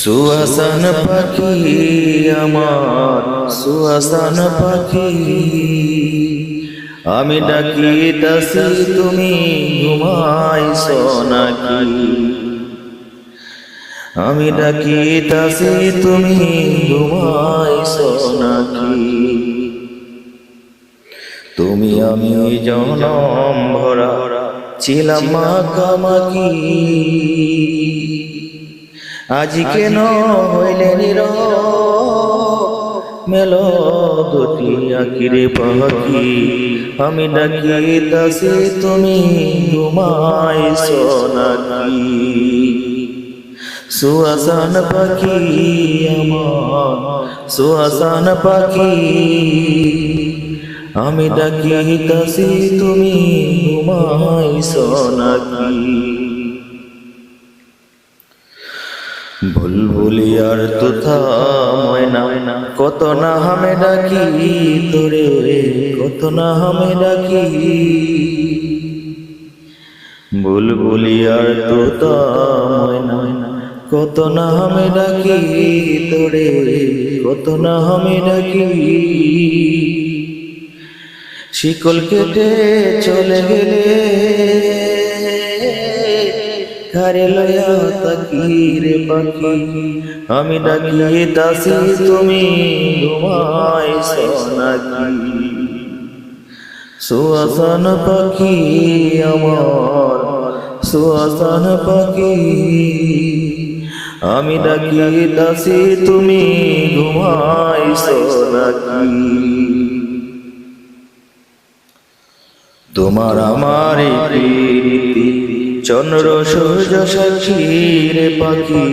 সুহাসান পাখি আমার সুহাসান পাখি, আমি ডাকিতাছি তুমি ঘুমাইছো নাকি? আমি ডাকিতাছি তুমি ঘুমাইছো নাকি? তুমি আমি জনম ভরা ছিলাম মাখামাখি, আজ কেন হইলে নীরব মেলো দুটি আখিরে পাখি? আমি ডাকিতাছি তুমি ঘুমাইছো নাকি? সুহাসান পাখি আমার সুহাসান পাখি, আমি ডাকিতাছি তুমি ঘুমাইছো নাকি? বুলবুলিয়ার তোতা ময়না কত না হামে ডাকি তোরে, কত না হামে ডাকি। বুলবুলিয়ার তোতা ময়না কত না হামে ডাকি তোরে, কত না হামে ডাকি। শিকল কেটে চলে গেলে ঘরে লয়া তাকি রে পাখি, আমি ডাকিতাছি তুমি ঘুমাইছো নাকি? সুহাসান পাখি আমার সুহাসান পাখি, আমি ডাকিতাছি তুমি ঘুমাইছো নাকি? তোমার আমার প্রীতি চন্দ্র সূর্য সাক্ষী রে পাখি,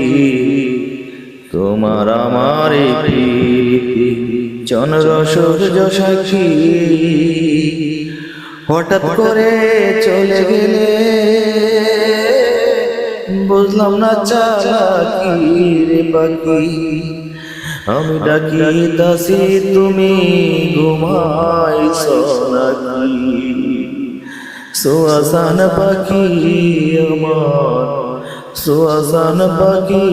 তোমার আমার প্রীতি চন্দ্র সূর্য সাক্ষী। হঠাৎ করে চলে গেলে বুঝলাম না চালাকি রে পাখি, আমি ডাকিতাছি তুমি ঘুমাইছো নাকি? সুহাসান পাখি আমার সুহাসান পাখি,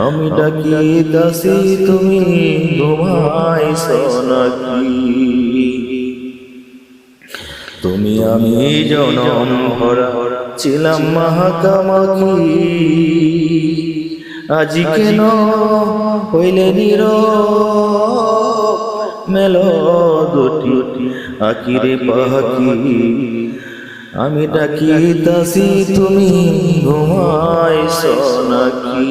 আমি ডাকিতাছি তুমি ঘুমাইছো নাকি? তুমি আমি জনম ভরা ছিলাম মাখামাখি, আজ কেন হইলে নীরব মেলো দুটি আখিরে পাখি? আমি ডাকিতাছি তুমি ঘুমাইছো নাকি?